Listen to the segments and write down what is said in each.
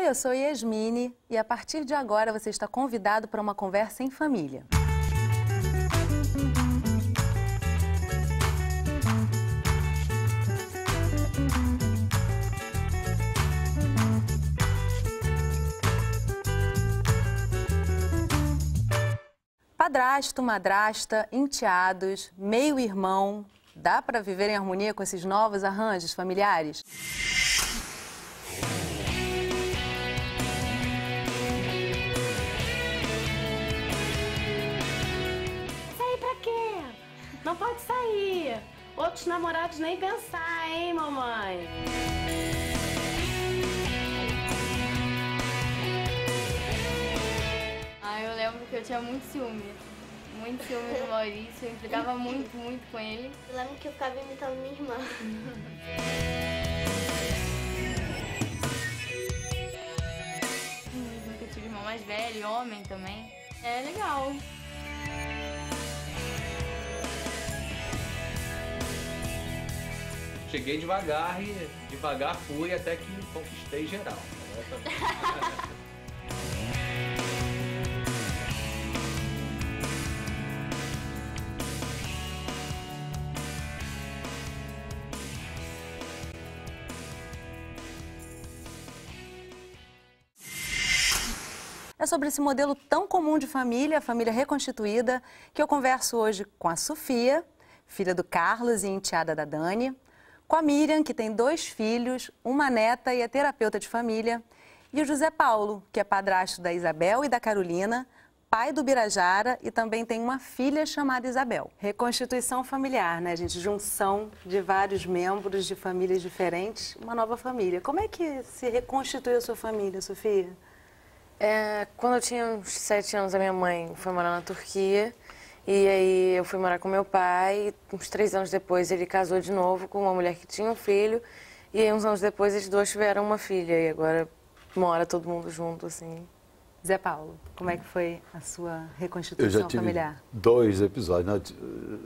Oi, eu sou Yasmine e a partir de agora você está convidado para uma conversa em família. Padrasto, madrasta, enteados, meio-irmão, dá para viver em harmonia com esses novos arranjos familiares? Sair pra quê? Não pode sair. Outros namorados nem pensar, hein, mamãe? Eu lembro que eu tinha muito ciúme do Maurício, eu implicava muito com ele. Eu lembro que eu ficava imitando minha irmã. Nunca tive irmão mais velho, homem também. É legal. Cheguei devagar e devagar fui até que conquistei geral. É sobre esse modelo tão comum de família, a família reconstituída, que eu converso hoje com a Sofia, filha do Carlos e enteada da Dani, com a Miriam, que tem 2 filhos, uma neta e é terapeuta de família, e o José Paulo, que é padrasto da Isabel e da Carolina, pai do Birajara e também tem uma filha chamada Isabel. Reconstituição familiar, né, gente? Junção de vários membros de famílias diferentes, uma nova família. Como é que se reconstituiu a sua família, Sofia? Quando eu tinha uns 7 anos, a minha mãe foi morar na Turquia. E aí eu fui morar com meu pai. Uns 3 anos depois ele casou de novo com uma mulher que tinha um filho. E aí uns anos depois eles 2 tiveram uma filha. E agora mora todo mundo junto, assim. Zé Paulo, como é que foi a sua reconstituição familiar? Eu já tive 2 episódios, né?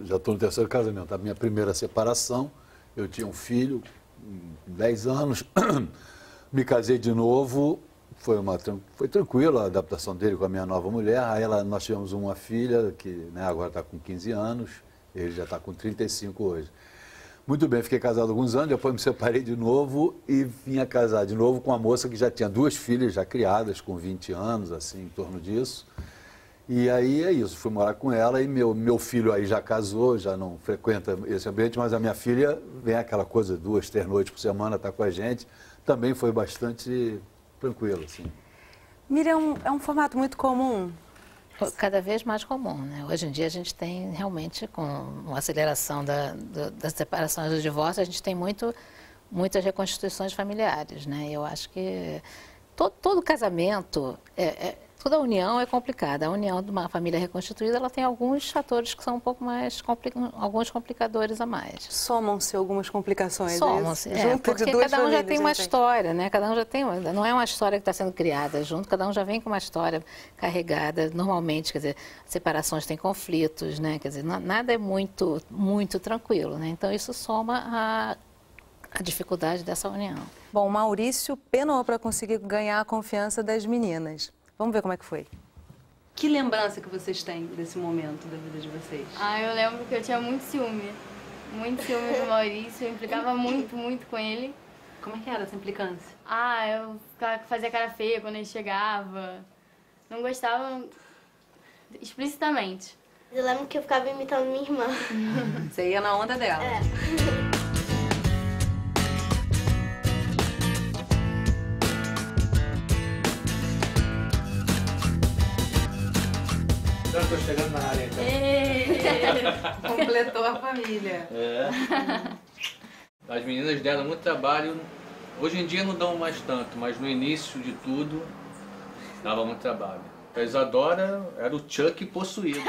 Já estou no 3º casamento. A minha primeira separação, eu tinha um filho, 10 anos, me casei de novo. Foi tranquilo a adaptação dele com a minha nova mulher. Aí nós tivemos uma filha que, né, agora está com 15 anos, ele já está com 35 hoje. Muito bem, fiquei casado alguns anos, depois me separei de novo e vinha casar de novo com uma moça que já tinha 2 filhas já criadas, com 20 anos, assim, em torno disso. E aí é isso, fui morar com ela e meu filho aí já casou, já não frequenta esse ambiente, mas a minha filha vem aquela coisa, 2, 3 noites por semana, está com a gente. Também foi bastante tranquilo, assim. Miriam, é um formato muito comum? Cada vez mais comum, né? Hoje em dia a gente tem realmente, com uma aceleração das separações e do divórcio, a gente tem muitas reconstituições familiares, né? Eu acho que todo casamento, toda união é complicada. A união de uma família reconstituída, ela tem alguns fatores que são um pouco mais, alguns complicadores a mais. Somam-se algumas complicações, Somam-se, porque cada um já tem uma história, né? Cada um já tem, não é uma história que está sendo criada junto, cada um já vem com uma história carregada. Normalmente, quer dizer, separações têm conflitos, né? Quer dizer, nada é muito tranquilo, né? Então isso soma a dificuldade dessa união. Bom, o Maurício penou para conseguir ganhar a confiança das meninas. Vamos ver como é que foi. Que lembrança que vocês têm desse momento da vida de vocês? Eu lembro que eu tinha muito ciúme do Maurício, eu implicava muito com ele. Como é que era essa implicância? Eu fazia cara feia quando ele chegava, não gostava explicitamente. Eu lembro que eu ficava imitando minha irmã. Você ia na onda dela? Já estou chegando na área, então. Completou a família. As meninas deram muito trabalho. Hoje em dia não dão mais tanto, mas no início de tudo dava muito trabalho. A Isadora era o Chuck possuído.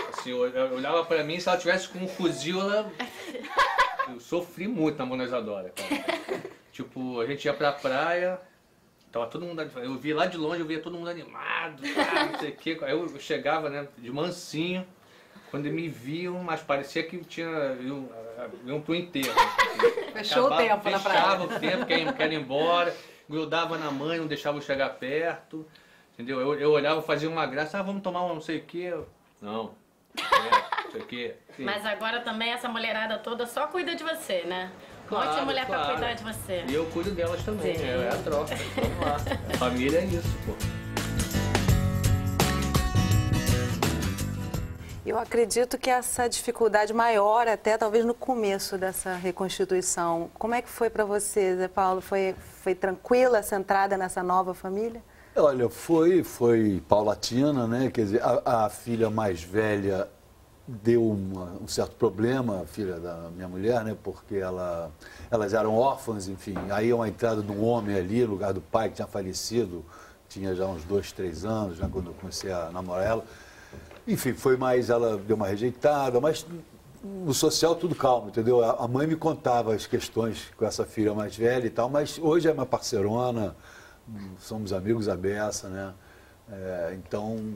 Assim, eu olhava para mim, se ela tivesse com um fuzil, eu sofri muito na mão da Isadora, cara. Tipo, a gente ia pra praia, tava todo mundo, eu via lá de longe, eu via todo mundo animado, não sei o quê. Aí eu chegava, né, de mansinho, quando me viam, mas parecia que iam pro enterro. Fechou o tempo na praia. Fechava o tempo, quero ir embora. grudava na mãe, não deixava eu chegar perto, entendeu? Eu olhava, fazia uma graça, vamos tomar um não sei o quê. Não, não sei o quê. Sim. Mas agora também essa mulherada toda só cuida de você, né? Um monte de mulher pra cuidar de você. E eu cuido delas também, é a troca. Vamos lá. A família é isso, pô. Eu acredito que essa dificuldade maior, até talvez no começo dessa reconstituição, como é que foi para você, Zé Paulo? Foi tranquila essa entrada nessa nova família? Olha, foi paulatina, né? Quer dizer, a filha mais velha deu um certo problema, a filha da minha mulher, né? Porque elas eram órfãs, enfim. Aí uma entrada de um homem ali, no lugar do pai que tinha falecido, tinha já uns 2, 3 anos, já quando eu comecei a namorar ela. Enfim, ela deu uma rejeitada, mas no social tudo calmo, entendeu? A mãe me contava as questões com essa filha mais velha e tal, mas hoje é uma parceirona, somos amigos à beça, né? Então,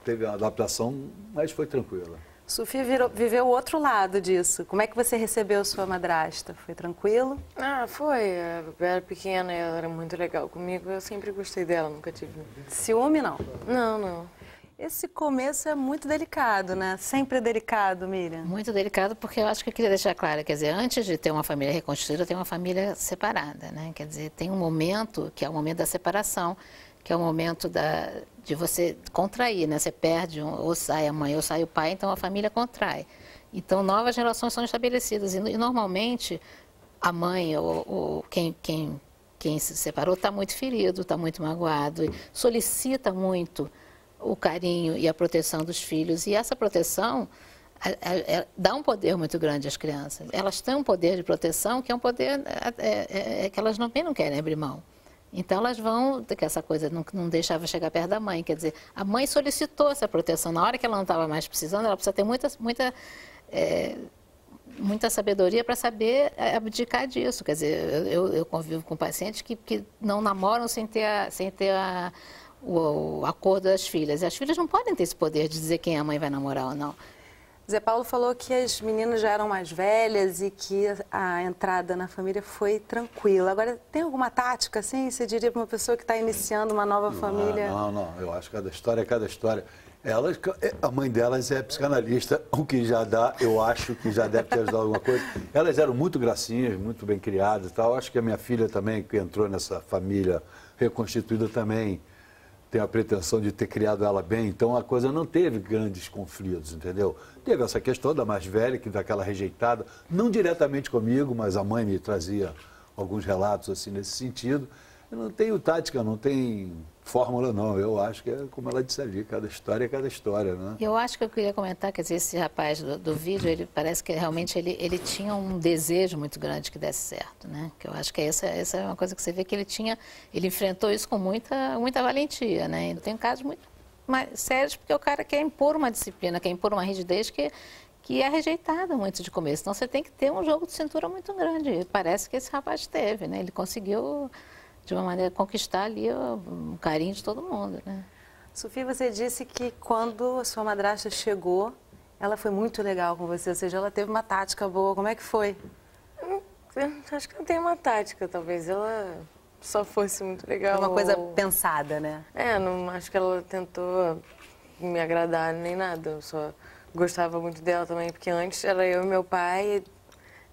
teve uma adaptação, mas foi tranquila. Sofia viveu o outro lado disso. Como é que você recebeu sua madrasta? Foi tranquilo? Ah, foi. Eu era pequena, ela era muito legal comigo, eu sempre gostei dela, nunca tive... Ciúme, não? Não, não. Esse começo é muito delicado, né? Sempre é delicado, Miriam. Muito delicado, porque eu acho que eu queria deixar claro, quer dizer, antes de ter uma família reconstruída, tem uma família separada, né? Quer dizer, tem um momento que é o momento da separação, que é o momento de você contrair, né? Você perde, ou sai a mãe ou sai o pai, então a família contrai. Então, novas relações são estabelecidas e normalmente a mãe ou quem se separou está muito ferido, está muito magoado, e solicita muito o carinho e a proteção dos filhos. E essa proteção dá um poder muito grande às crianças. Elas têm um poder de proteção que é um poder que elas também não querem abrir mão. Então elas vão, que essa coisa não deixava chegar perto da mãe. Quer dizer, a mãe solicitou essa proteção. Na hora que ela não estava mais precisando, ela precisa ter muita sabedoria para saber abdicar disso. Quer dizer, eu convivo com pacientes que não namoram sem ter o acordo das filhas. E as filhas não podem ter esse poder de dizer quem a mãe vai namorar ou não. Zé Paulo falou que as meninas já eram mais velhas e que a entrada na família foi tranquila. Agora, tem alguma tática, assim, você diria para uma pessoa que está iniciando uma nova família? Não. Eu acho que cada história é cada história. A mãe delas é psicanalista, o que já dá, eu acho que já deve ter ajudado alguma coisa. Elas eram muito gracinhas, muito bem criadas e tal. Acho que a minha filha também, que entrou nessa família reconstituída também, tem a pretensão de ter criado ela bem, então a coisa não teve grandes conflitos, entendeu? Teve essa questão da mais velha, que daquela rejeitada, não diretamente comigo, mas a mãe me trazia alguns relatos assim nesse sentido. Eu não tenho tática, não tem fórmula, não. Eu acho que é como ela disse ali, cada história é cada história, né? Eu acho que eu queria comentar, quer dizer, esse rapaz do vídeo, ele parece que realmente ele tinha um desejo muito grande que desse certo, né? Que eu acho que essa é uma coisa que você vê que ele enfrentou isso com muita valentia, né? E tem casos muito mais sérios, porque o cara quer impor uma disciplina, quer impor uma rigidez que é rejeitada muito de começo. Então você tem que ter um jogo de cintura muito grande. E parece que esse rapaz teve, né? Ele conseguiu, de uma maneira, conquistar ali o carinho de todo mundo, né? Sofia, você disse que quando a sua madrasta chegou, ela foi muito legal com você, ou seja, ela teve uma tática boa. Como é que foi? Acho que não tem uma tática, talvez ela só fosse muito legal. Foi uma coisa pensada, né? Não acho que ela tentou me agradar nem nada, eu só gostava muito dela também, porque antes era eu e meu pai, e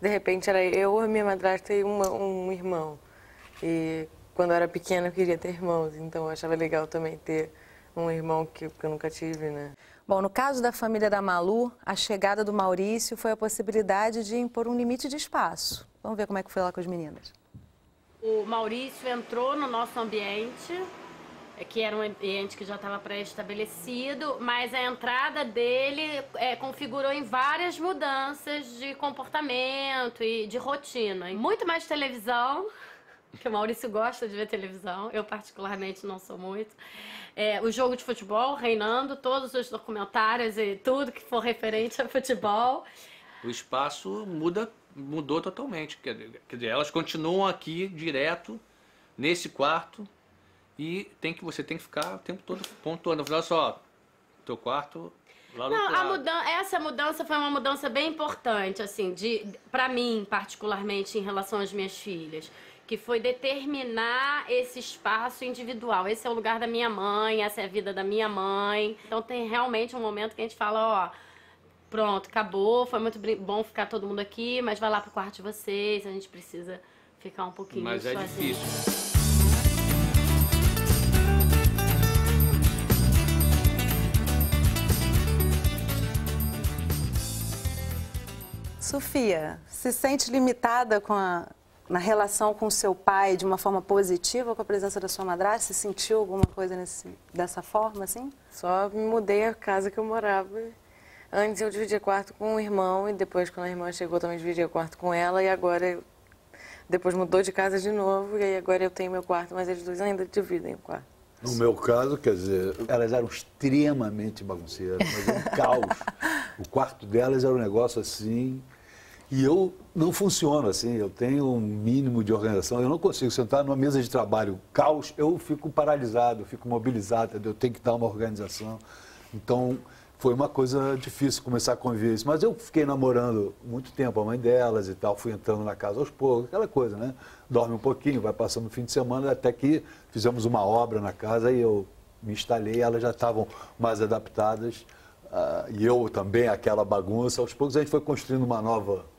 de repente era eu, a minha madrasta e um irmão. E quando eu era pequena eu queria ter irmãos, então eu achava legal também ter um irmão que eu nunca tive, né? Bom, no caso da família da Malu, a chegada do Maurício foi a possibilidade de impor um limite de espaço. Vamos ver como é que foi lá com as meninas. O Maurício entrou no nosso ambiente, que era um ambiente que já estava pré-estabelecido, mas a entrada dele configurou em várias mudanças de comportamento e de rotina. Muito mais televisão, que o Maurício gosta de ver televisão, eu particularmente não sou muito. O jogo de futebol reinando, todos os documentários e tudo que for referente a futebol. O espaço mudou totalmente. Quer dizer, elas continuam aqui direto, nesse quarto, e você tem que ficar o tempo todo pontuando. Olha só, teu quarto lá no outro lado. Essa mudança foi uma mudança bem importante, assim, para mim, particularmente, em relação às minhas filhas. que foi determinar esse espaço individual. Esse é o lugar da minha mãe, essa é a vida da minha mãe. Então tem realmente um momento que a gente fala, ó, pronto, acabou, foi muito bom ficar todo mundo aqui, mas vai lá pro quarto de vocês, a gente precisa ficar um pouquinho Mas é sozinho. difícil. Sofia, se sente limitada na relação com seu pai de uma forma positiva com a presença da sua madrasta? Você sentiu alguma coisa dessa forma, assim? Só me mudei a casa que eu morava. Antes eu dividia quarto com o irmão e depois, quando a irmã chegou, também dividia quarto com ela. E agora, depois mudou de casa de novo e aí agora eu tenho meu quarto, mas eles dois ainda dividem o quarto. No meu caso, quer dizer, elas eram extremamente bagunceiras, mas um caos. O quarto delas era um negócio assim. E eu não funciono assim, eu tenho um mínimo de organização, eu não consigo sentar numa mesa de trabalho, caos, eu fico paralisado, eu fico mobilizado, eu tenho que dar uma organização. Então, foi uma coisa difícil começar a conviver isso. Mas eu fiquei namorando muito tempo a mãe delas e tal, fui entrando na casa aos poucos, aquela coisa, né? Dorme um pouquinho, vai passando o fim de semana, até que fizemos uma obra na casa e eu me instalei, elas já estavam mais adaptadas, e eu também, aquela bagunça. Aos poucos a gente foi construindo uma nova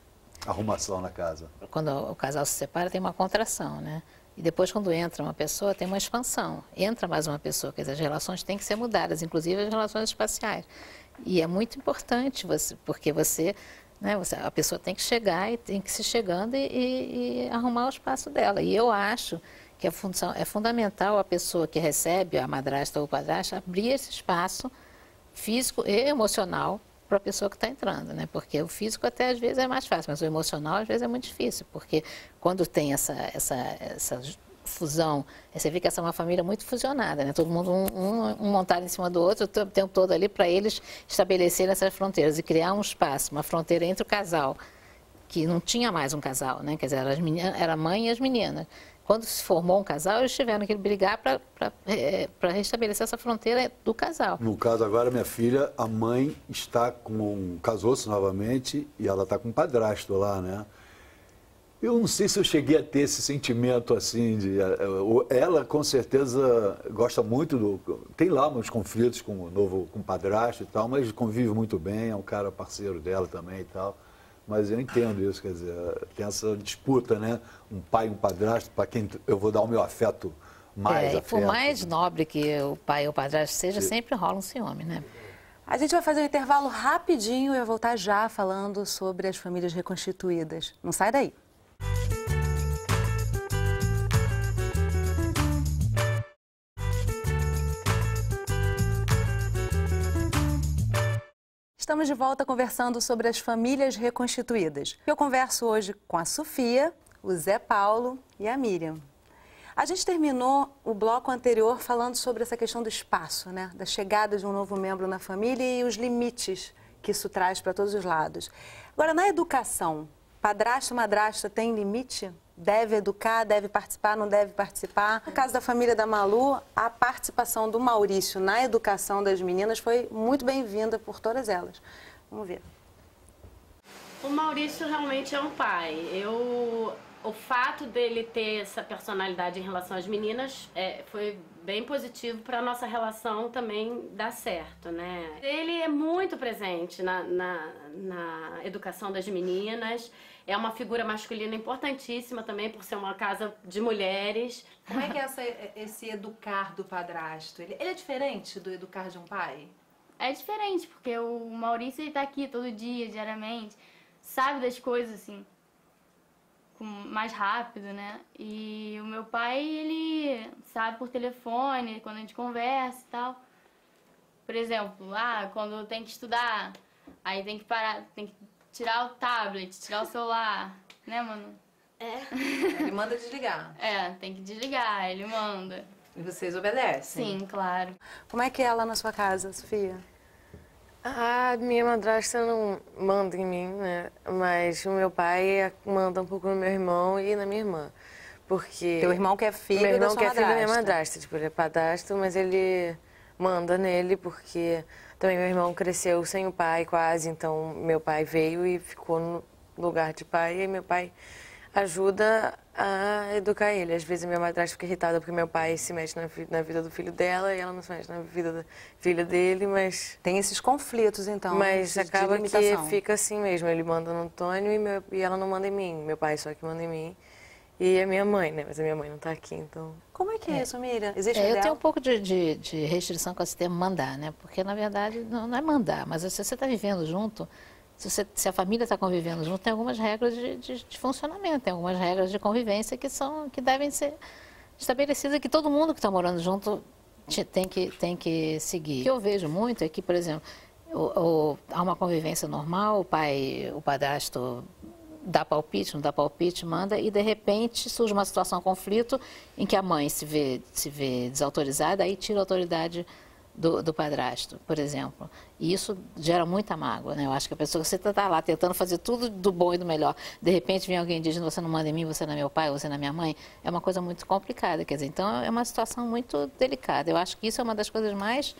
arrumação na casa. Quando o casal se separa, tem uma contração, né? E depois, quando entra uma pessoa, tem uma expansão. Entra mais uma pessoa, quer dizer, as relações têm que ser mudadas, inclusive as relações espaciais. E é muito importante, porque né, a pessoa tem que chegar e tem que se chegando e arrumar o espaço dela. E eu acho que é fundamental a pessoa que recebe, a madrasta ou o padrasto, abrir esse espaço físico e emocional para a pessoa que está entrando, né? Porque o físico até às vezes é mais fácil, mas o emocional às vezes é muito difícil, porque quando tem essa fusão, você vê que essa é uma família muito fusionada, né? Todo mundo um montado em cima do outro o tempo todo ali para eles estabelecerem essas fronteiras e criar um espaço, uma fronteira entre o casal, que não tinha mais um casal, né? Quer dizer, era a mãe e as meninas. Quando se formou um casal, eles tiveram que brigar para restabelecer essa fronteira do casal. No caso agora, minha filha, a mãe casou-se novamente e ela está com um padrasto lá, né? Eu não sei se eu cheguei a ter esse sentimento assim ela com certeza gosta muito tem lá uns conflitos com o padrasto e tal, mas convive muito bem, é um cara parceiro dela também e tal. Mas eu entendo isso, quer dizer, tem essa disputa, né? Um pai e um padrasto, para quem eu vou dar o meu afeto mais afeto. Por mais nobre que o pai ou o padrasto seja, sempre rola um ciúme, né? A gente vai fazer um intervalo rapidinho e eu vou voltar já falando sobre as famílias reconstituídas. Não sai daí. Estamos de volta conversando sobre as famílias reconstituídas. Eu converso hoje com a Sofia, o Zé Paulo e a Miriam. A gente terminou o bloco anterior falando sobre essa questão do espaço, né? Da chegada de um novo membro na família e os limites que isso traz para todos os lados. Agora, na educação, padrasto, madrasta tem limite? Deve educar, deve participar, não deve participar? No caso da família da Malu, a participação do Maurício na educação das meninas foi muito bem-vinda por todas elas. Vamos ver. O Maurício realmente é um pai. O fato dele ter essa personalidade em relação às meninas foi bem positivo para a nossa relação também dar certo, né? Ele é muito presente na educação das meninas. É uma figura masculina importantíssima também, por ser uma casa de mulheres. Como é que é esse educar do padrasto? Ele é diferente do educar de um pai? É diferente, porque o Maurício ele tá aqui todo dia, diariamente, sabe das coisas, assim, mais rápido, né? E o meu pai, ele sabe por telefone, quando a gente conversa e tal. Por exemplo, quando tem que estudar, aí tem que parar, tem que tirar o tablet, tirar o celular, né, mano? Ele manda desligar. Tem que desligar, ele manda. E vocês obedecem? Sim, claro. Como é que é lá na sua casa, Sofia? A minha madrasta não manda em mim, né? Mas o meu pai manda um pouco no meu irmão e na minha irmã. Porque... Teu irmão que é filho meu irmão da sua que é filho da minha madrasta. madrasta. Tipo, ele é padrasto, mas ele manda nele porque também meu irmão cresceu sem o pai quase. Então, meu pai veio e ficou no lugar de pai. E meu pai ajuda a educar ele. Às vezes a minha madrasta fica irritada porque meu pai se mete na vida do filho dela e ela não se mete na vida da filha dele, mas... Tem esses conflitos, então. Mas de acaba que limitação. fica assim mesmo. Ele manda no Antônio e ela não manda em mim. Meu pai só que manda em mim. E a minha mãe, né? Mas a minha mãe não tá aqui, então... Como é que é isso, Miriam? Existe Eu ideal? tenho um pouco de restrição com esse termo mandar, né? Porque, na verdade, não é mandar, mas se você está vivendo junto, se a família está convivendo junto, tem algumas regras de funcionamento, tem algumas regras de convivência que devem ser estabelecidas, que todo mundo que está morando junto tem que seguir. O que eu vejo muito é que, por exemplo, há uma convivência normal, o padrasto dá palpite, não dá palpite, manda, e de repente surge uma situação, um conflito, em que a mãe se vê desautorizada, aí tira a autoridade do padrasto, por exemplo. E isso gera muita mágoa, né? Eu acho que a pessoa, você está lá tentando fazer tudo do bom e do melhor, de repente vem alguém dizendo, você não manda em mim, você não é meu pai, você não é minha mãe, é uma coisa muito complicada, quer dizer, então é uma situação muito delicada. Eu acho que isso é uma das coisas mais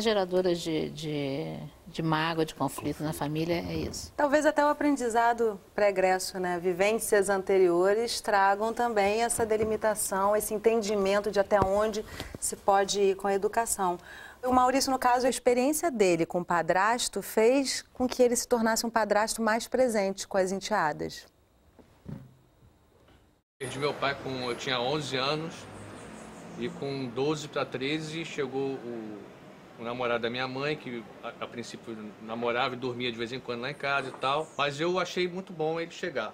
geradoras de mágoa, de conflito na família, é isso. Talvez até o aprendizado pregresso, né? Vivências anteriores tragam também essa delimitação, esse entendimento de até onde se pode ir com a educação. O Maurício, no caso, a experiência dele com o padrasto fez com que ele se tornasse um padrasto mais presente com as enteadas. Perdi meu pai eu tinha 11 anos e com 12 para 13 chegou o namorado da minha mãe, que a princípio namorava e dormia de vez em quando lá em casa e tal. Mas eu achei muito bom ele chegar.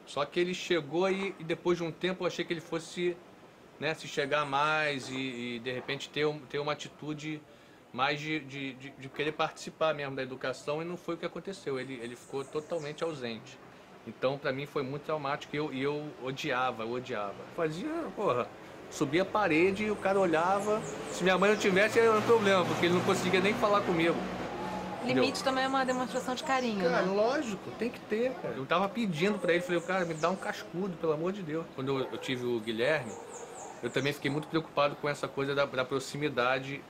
Só que ele chegou e depois de um tempo eu achei que ele fosse, né, se chegar mais e de repente ter uma atitude mais de querer participar mesmo da educação, e não foi o que aconteceu. Ele ficou totalmente ausente. Então para mim foi muito traumático e eu odiava. Fazia, subia a parede e o cara olhava. Se minha mãe não tivesse, era um problema, porque ele não conseguia nem falar comigo. Limite Entendeu? também é uma demonstração de carinho, Cara, né? lógico, tem que ter, cara. Eu tava pedindo pra ele, falei, cara, me dá um cascudo, pelo amor de Deus. Quando eu tive o Guilherme, eu também fiquei muito preocupado com essa coisa da proximidade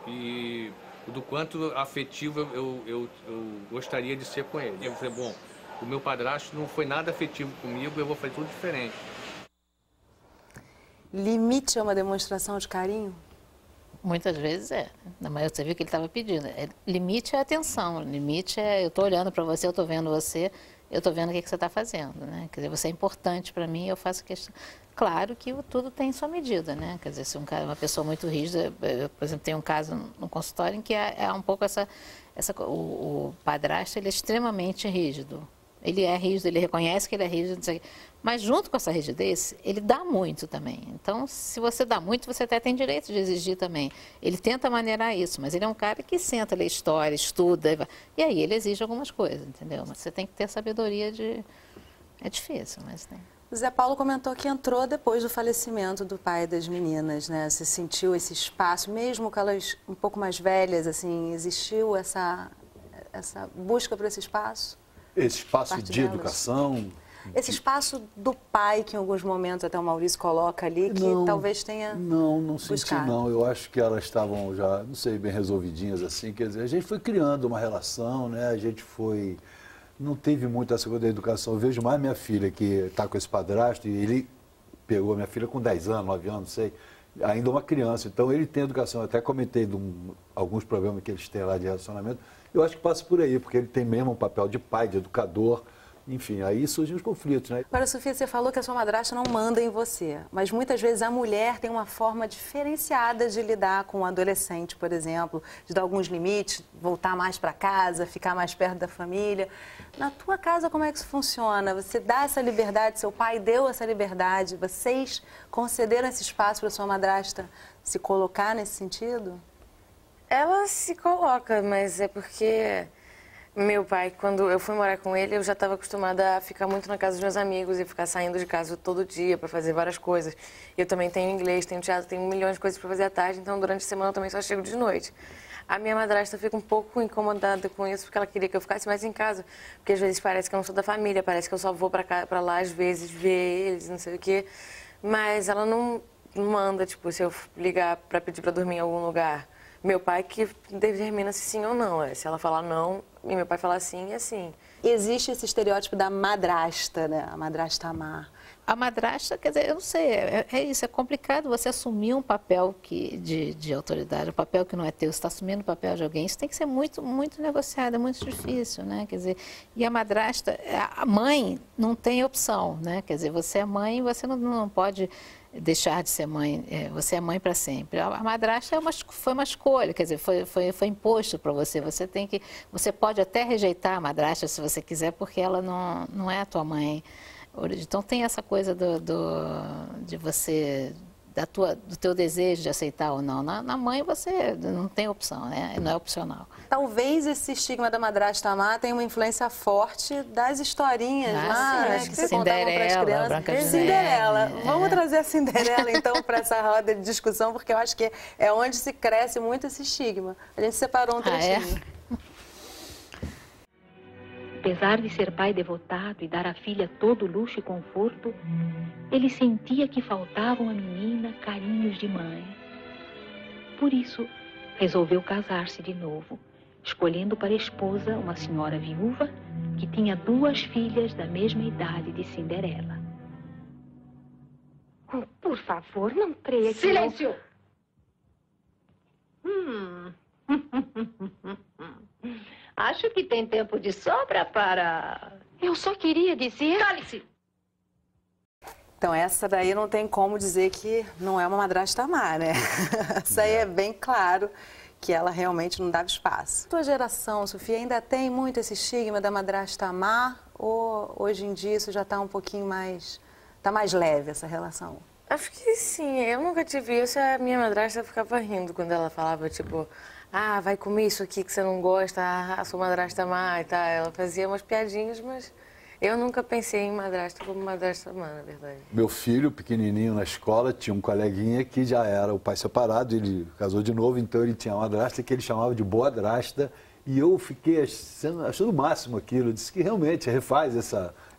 e do quanto afetivo eu gostaria de ser com ele. Eu falei, bom, o meu padrasto não foi nada afetivo comigo, eu vou fazer tudo diferente. Limite é uma demonstração de carinho? Muitas vezes é, mas você viu que ele estava pedindo. Limite é atenção, limite é eu estou olhando para você, eu estou vendo você, eu estou vendo o que você está fazendo, né? Quer dizer, você é importante para mim, eu faço questão. Claro que tudo tem sua medida, né? Quer dizer, se uma pessoa muito rígida, eu, por exemplo, tem um caso no consultório em que é um pouco o padrasto, ele é extremamente rígido. Ele é rígido, ele reconhece que ele é rígido, não sei o quê. Mas junto com essa rigidez, ele dá muito também. Então, se você dá muito, você até tem direito de exigir também. Ele tenta maneirar isso, mas ele é um cara que senta, lê história, estuda, e aí ele exige algumas coisas, entendeu? Mas você tem que ter sabedoria de... É difícil, mas tem. O Zé Paulo comentou que entrou depois do falecimento do pai das meninas, né? Você sentiu esse espaço, mesmo com elas um pouco mais velhas, assim, existiu essa busca por esse espaço? Esse espaço de educação... Esse espaço do pai, que em alguns momentos até o Maurício coloca ali, que talvez tenha Não senti buscado. não. Eu acho que elas estavam já, não sei, bem resolvidinhas assim. Quer dizer, a gente foi criando uma relação, né? A gente foi... Não teve muito essa coisa da educação. Eu vejo mais minha filha, que está com esse padrasto, e ele pegou minha filha com 10 anos, 9 anos, não sei, ainda uma criança. Então ele tem educação. Eu até comentei alguns problemas que eles têm lá de relacionamento. Eu acho que passa por aí, porque ele tem mesmo um papel de pai, de educador. Enfim, aí surgem os conflitos, né? Agora, Sofia, você falou que a sua madrasta não manda em você, mas muitas vezes a mulher tem uma forma diferenciada de lidar com o adolescente, por exemplo, de dar alguns limites, voltar mais para casa, ficar mais perto da família. Na tua casa, como é que isso funciona? Você dá essa liberdade, seu pai deu essa liberdade, vocês concederam esse espaço para sua madrasta se colocar nesse sentido? Ela se coloca, mas é porque... Meu pai, quando eu fui morar com ele, eu já estava acostumada a ficar muito na casa dos meus amigos e ficar saindo de casa todo dia para fazer várias coisas. Eu também tenho inglês, tenho teatro, tenho milhões de coisas para fazer à tarde, então durante a semana eu também só chego de noite. A minha madrasta fica um pouco incomodada com isso, porque ela queria que eu ficasse mais em casa, porque às vezes parece que eu não sou da família, parece que eu só vou para lá às vezes ver eles, não sei o quê. Mas ela não manda, tipo, se eu ligar para pedir para dormir em algum lugar. Meu pai que determina se sim ou não. Se ela falar não e meu pai falar sim, é sim. existe esse estereótipo da madrasta, né? A madrasta má. A madrasta, quer dizer, eu não sei, é isso, é complicado você assumir um papel de autoridade, um papel que não é teu, você está assumindo o papel de alguém, isso tem que ser muito, muito negociado, é muito difícil, né? Quer dizer, e a madrasta, a mãe não tem opção, né? Quer dizer, você é mãe, você não pode deixar de ser mãe, você é mãe para sempre. A madrasta foi uma escolha, quer dizer, foi imposto para você, você pode até rejeitar a madrasta se você quiser, porque ela não é a tua mãe. Então tem essa coisa de você, do teu desejo de aceitar ou não. Na mãe você não tem opção, né? Não é opcional. Talvez esse estigma da madrasta má tenha uma influência forte das historinhas lá, né, que você contava para as crianças. Branca de Cinderela. Neve, Vamos trazer a Cinderela então para essa roda de discussão, porque eu acho que é onde se cresce muito esse estigma. A gente separou um trechinho. Apesar de ser pai devotado e dar à filha todo luxo e conforto, ele sentia que faltavam à menina carinhos de mãe. Por isso, resolveu casar-se de novo, escolhendo para esposa uma senhora viúva que tinha 2 filhas da mesma idade de Cinderela. Oh, por favor, não creia que... Silêncio! Acho que tem tempo de sobra para... Eu só queria dizer... Cale-se! Então, essa daí não tem como dizer que não é uma madrasta má, né? Essa aí é bem claro que ela realmente não dava espaço. Tua geração, Sofia, ainda tem muito esse estigma da madrasta má? Ou hoje em dia isso já está um pouquinho mais... Está mais leve essa relação? Acho que sim. Eu nunca tive isso. A minha madrasta ficava rindo quando ela falava, tipo... Ah, vai comer isso aqui que você não gosta, a sua madrasta má e tal. Ela fazia umas piadinhas, mas eu nunca pensei em madrasta como madrasta má, na verdade. Meu filho, pequenininho na escola, tinha um coleguinha que já era o pai separado, ele casou de novo, então ele tinha uma madrasta que ele chamava de boadrasta. E eu fiquei achando o máximo aquilo. Disse que realmente refaz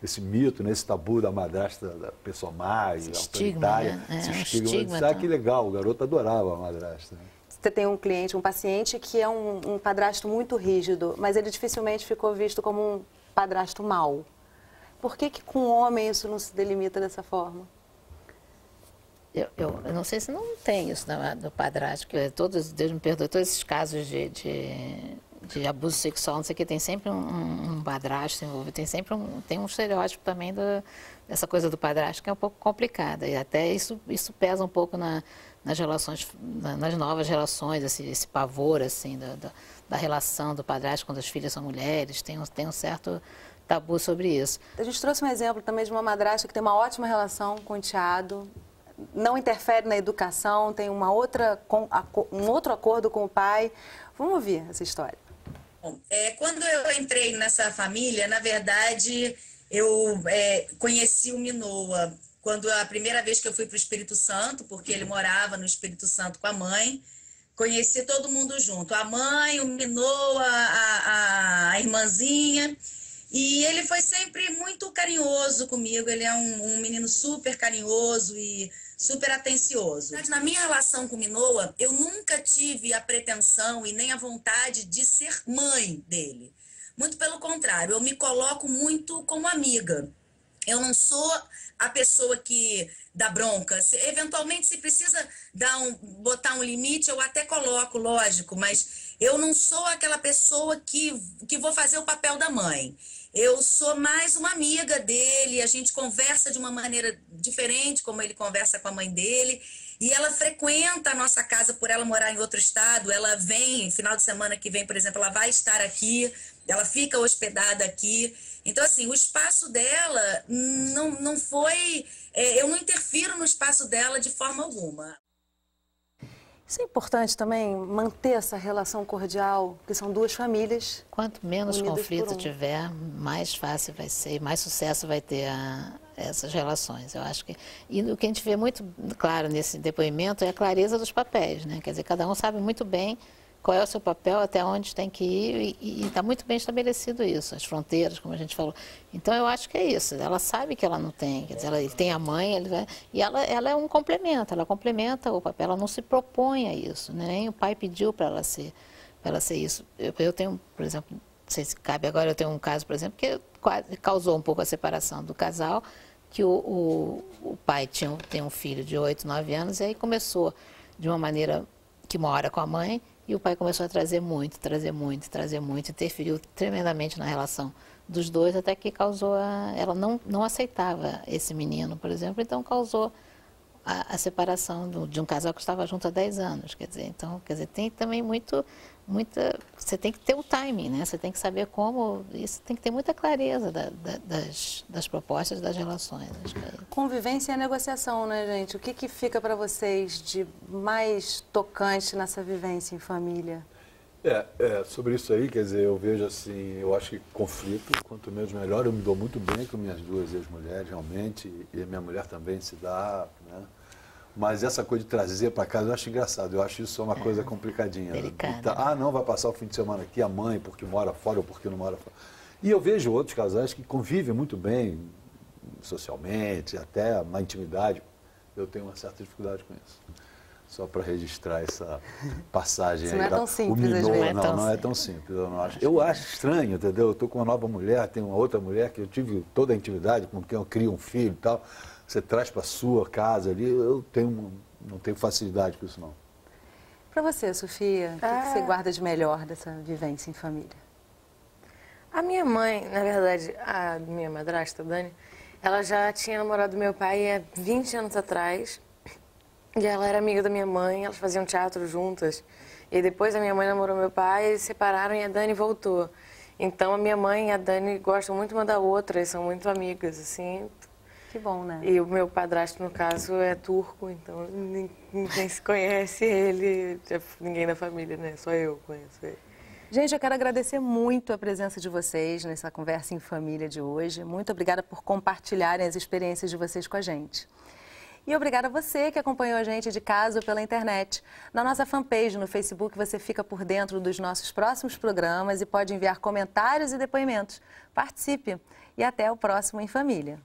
esse mito, né, esse tabu da madrasta, da pessoa má e autoritária. Né? Esse estigma. Disse, que legal, o garoto adorava a madrasta. Você tem um cliente, um paciente que é um padrasto muito rígido, mas ele dificilmente ficou visto como um padrasto mau. Por que com o homem isso não se delimita dessa forma? Eu não sei se não tem isso do padrasto, porque Deus me perdoe, todos esses casos de abuso sexual, não sei o que, tem sempre um padrasto envolvido, tem um estereótipo também dessa coisa do padrasto que é um pouco complicada, e até isso pesa um pouco nas relações, nas novas relações, esse pavor assim da relação do padrasto quando as filhas são mulheres, tem um certo tabu sobre isso. A gente trouxe um exemplo também de uma madrasta que tem uma ótima relação com o enteado, não interfere na educação, tem um outro acordo com o pai. Vamos ouvir essa história. Bom, quando eu entrei nessa família, na verdade, eu conheci o Minoa quando a primeira vez que eu fui para o Espírito Santo, porque ele morava no Espírito Santo com a mãe. Conheci todo mundo junto, a mãe, o Minoa, a irmãzinha. E ele foi sempre muito carinhoso comigo, ele é um menino super carinhoso e super atencioso. Na minha relação com o Minoa, eu nunca tive a pretensão e nem a vontade de ser mãe dele. Muito pelo contrário, eu me coloco muito como amiga. Eu não sou a pessoa que dá bronca. Eventualmente, se precisa botar um limite, eu até coloco, lógico, mas eu não sou aquela pessoa que vou fazer o papel da mãe. Eu sou mais uma amiga dele, a gente conversa de uma maneira diferente, como ele conversa com a mãe dele, e ela frequenta a nossa casa por ela morar em outro estado, ela vem, final de semana que vem, por exemplo, ela vai estar aqui, ela fica hospedada aqui. Então, assim, o espaço dela não foi... eu não interfiro no espaço dela de forma alguma. Isso é importante também, manter essa relação cordial, porque são duas famílias. Quanto menos conflito tiver, mais fácil vai ser, mais sucesso vai ter essas relações. Eu acho que... E o que a gente vê muito claro nesse depoimento é a clareza dos papéis, né? Quer dizer, cada um sabe muito bem qual é o seu papel, até onde tem que ir, e está muito bem estabelecido isso, as fronteiras, como a gente falou. Então, eu acho que é isso, ela sabe que ela não tem, quer dizer, ela tem a mãe, e ela é um complemento, ela complementa o papel, ela não se propõe a isso, né? Nem o pai pediu para ela ser isso. Eu tenho, por exemplo, sei se cabe agora, eu tenho um caso, por exemplo, que quase causou um pouco a separação do casal, que o pai tem um filho de 8, 9 anos, e aí começou de uma maneira que mora com a mãe, e o pai começou a trazer muito, interferiu tremendamente na relação dos dois, até que causou ela não aceitava esse menino, por exemplo, então causou a separação de um casal que estava junto há 10 anos, tem também você tem que ter o timing, né? Você tem que saber como, isso tem que ter muita clareza das propostas, das relações. Acho que é isso. Convivência e negociação, né, gente? O que fica para vocês de mais tocante nessa vivência em família? Sobre isso aí, quer dizer, eu vejo assim, eu acho que conflito, quanto menos melhor. Eu me dou muito bem com minhas duas ex-mulheres, realmente, e a minha mulher também se dá, né? Mas essa coisa de trazer para casa, eu acho engraçado, eu acho isso uma coisa complicadinha. Delicada. Não, vai passar o fim de semana aqui, a mãe, porque mora fora ou porque não mora fora. E eu vejo outros casais que convivem muito bem, socialmente, até na intimidade. Eu tenho uma certa dificuldade com isso. Só para registrar essa passagem isso aí. Não é tão simples, às vezes. Não é tão simples. Eu acho estranho, entendeu? Eu estou com uma nova mulher, tenho uma outra mulher que eu tive toda a intimidade, com quem eu crio um filho e tal. Você traz para a sua casa ali, não tenho facilidade com isso, não. Para você, Sofia, o que você guarda de melhor dessa vivência em família? A minha mãe, na verdade, a minha madrasta, Dani, ela já tinha namorado meu pai há 20 anos atrás. E ela era amiga da minha mãe, elas faziam teatro juntas. E depois a minha mãe namorou meu pai, eles se separaram e a Dani voltou. Então a minha mãe e a Dani gostam muito uma da outra, eles são muito amigas, assim. Que bom, né? E o meu padrasto, no caso, é turco, então ninguém se conhece ele, ninguém da família, né? Só eu conheço ele. Gente, eu quero agradecer muito a presença de vocês nessa conversa em família de hoje. Muito obrigada por compartilharem as experiências de vocês com a gente. E obrigada a você que acompanhou a gente de casa ou pela internet. Na nossa fanpage no Facebook você fica por dentro dos nossos próximos programas e pode enviar comentários e depoimentos. Participe! E até o próximo Em Família.